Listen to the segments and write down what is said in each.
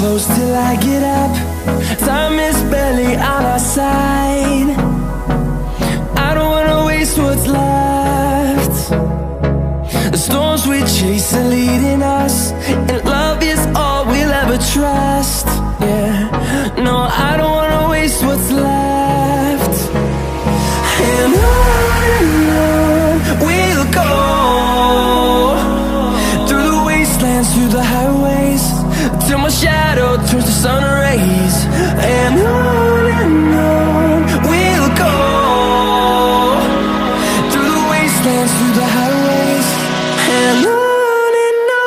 close till I get up. Time is barely on our side. I don't wanna waste what's left. The storms we chase are leading us, and love is all we'll ever trust. Yeah, no, I don't wanna waste what's left. And on we'll go, through the wastelands, through the highways, till my shadow turns to sun rays. And on we'll go, through the wastelands, through the highways, and on we'll go.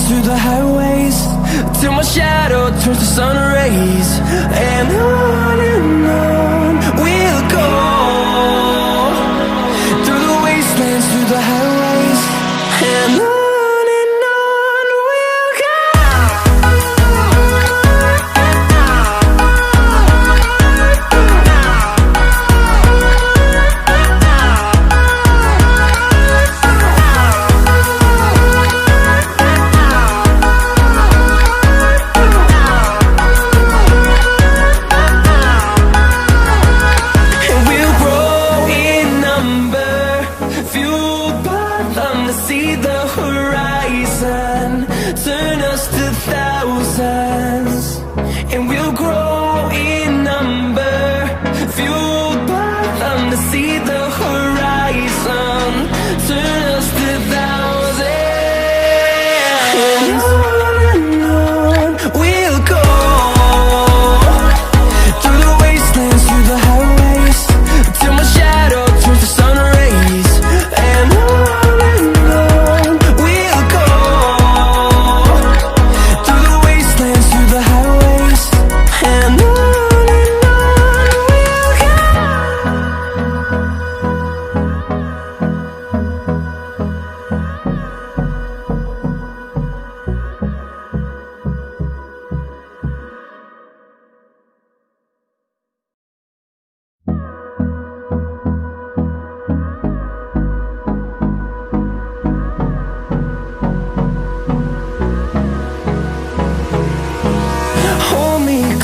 Through the highways, till my shadow turns to sun rays. And on we'll go, through the wastelands, through the highways, and on we'll go. See the horizon turn us to thousands, and we'll grow in number, fueled by them. To see the horizon turn us to thousands, and on we'll go, through the wastelands, through the highways, till my shadow turns to sun rays. And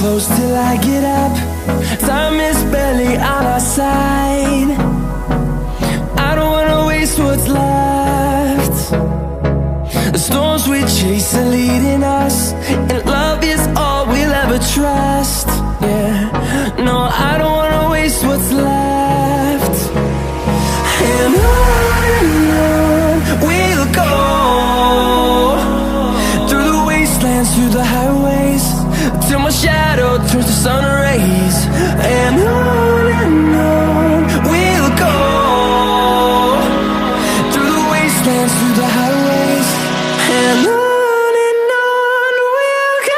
close till I get up. Time is barely on our side. I don't wanna waste what's left. The storms we chase are leading us, and love is all we'll ever trust. Yeah, no, I don't wanna waste what's left. And on we'll go, through the wastelands, through the highways, till my shadow turns to sun rays. And on we'll go, through the wastelands, through the highways, and on we'll go.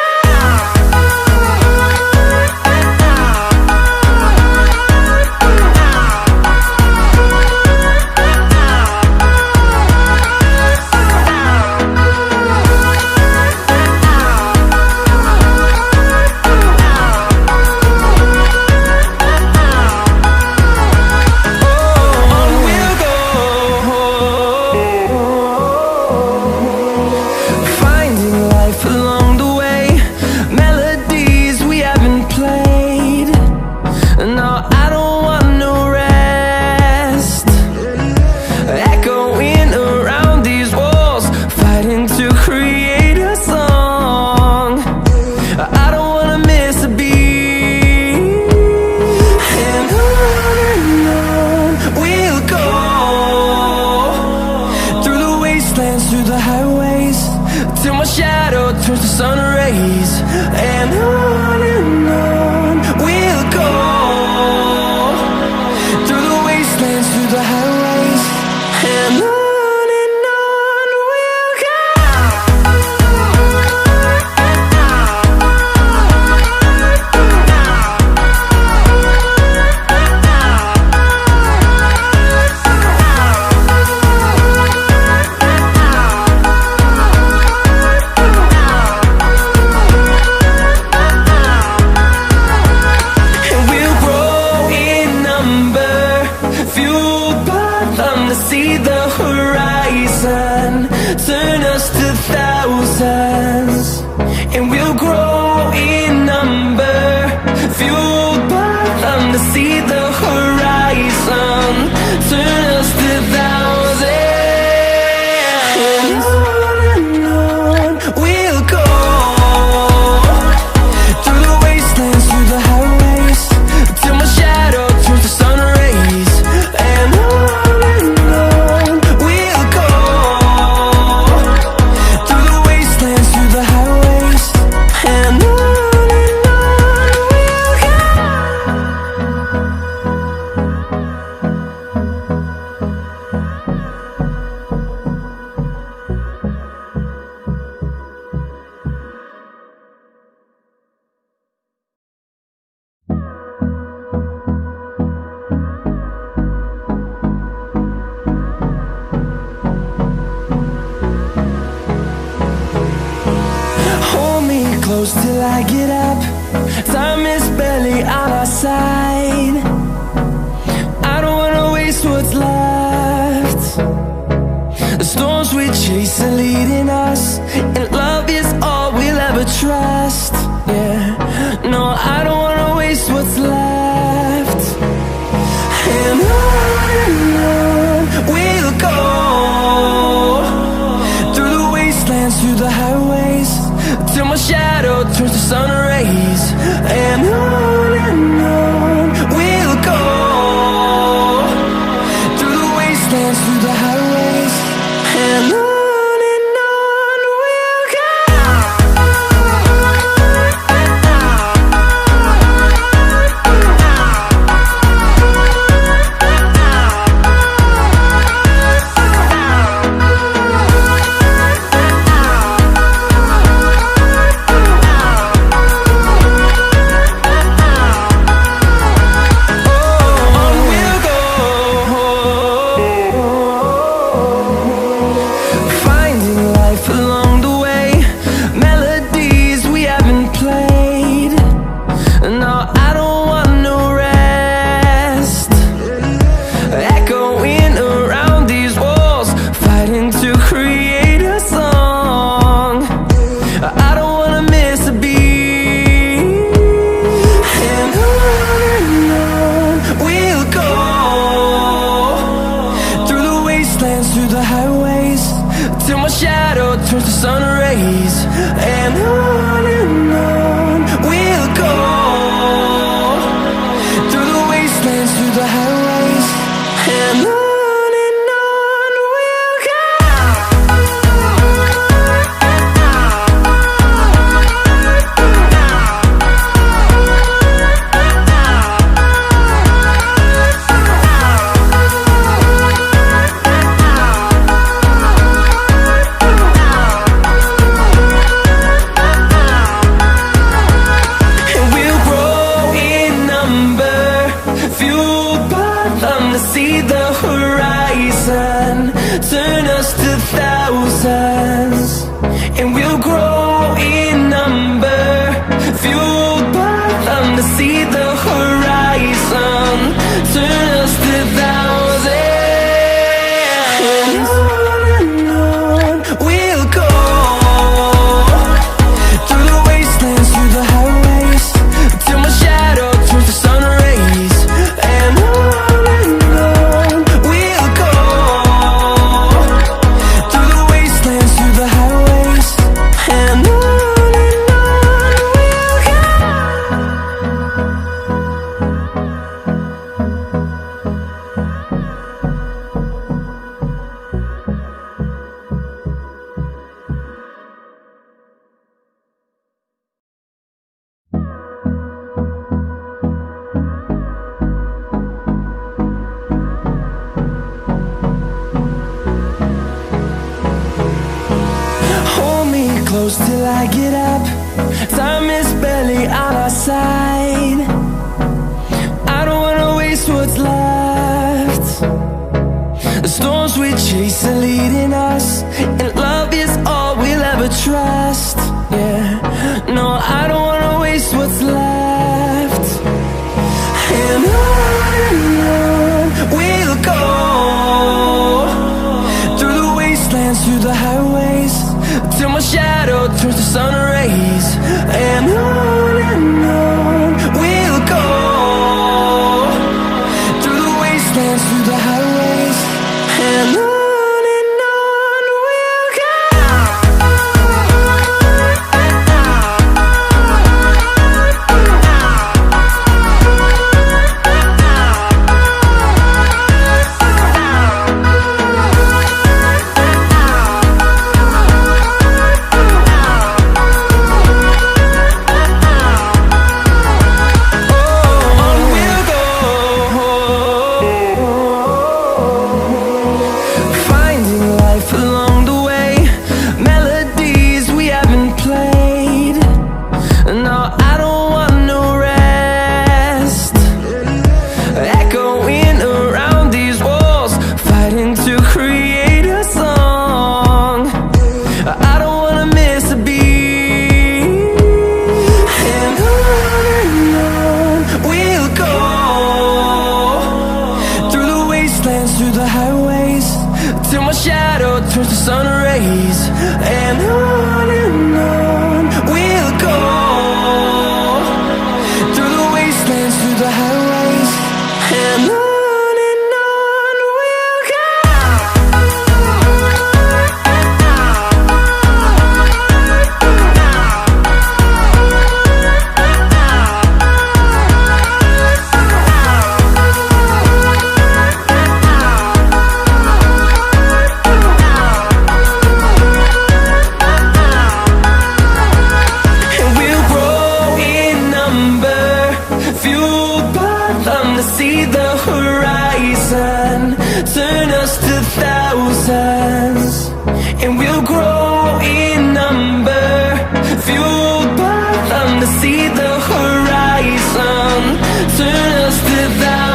fueled by them to see the horizon, turn us to thousands, and we'll grow in number. Fueled by them to see the horizon, turn us to thousands, and on we'll go, through the wastelands, through the highways, till my shadow turns to sun rays. And on we'll go, through the wastelands, through the highways, and on we'll go. Hold me close till I get up. Time is barely on our side. I don't wanna waste what's left. The storms we chase are leading us, and love is all we'll ever trust. Yeah, no, I don't wanna waste what's left. And on we'll go, through the wastelands, through the highways, till my shadow turns to sun rays. And on we'll go, through the wastelands, through the highways, and on we'll go. Through the highways, till my shadow turns to sun rays. And on we'll go, through the wastelands, through the highways, and on we'll go. See the horizon, turn us to thousands, and we'll grow in number. Fueled by them to see the horizon, turn us to thousands, and on we'll go, through the wastelands, through the highways, till my shadow turns to sun rays. And on close till I get up. Time is barely on our side. I don't wanna waste what's left. The storms we chase are leading us, and love is all we'll ever trust. Yeah, no, I don't wanna waste what's left. And on we'll wastelands, through the highways, and on we'll go. Through the highways, till my shadow turns to sun rays, and on we'll go. Through the wastelands, through the highways, and on we'll go. See the horizon turn us to thousands, and we'll grow in number, fueled by them to see the horizon turn us to thousands.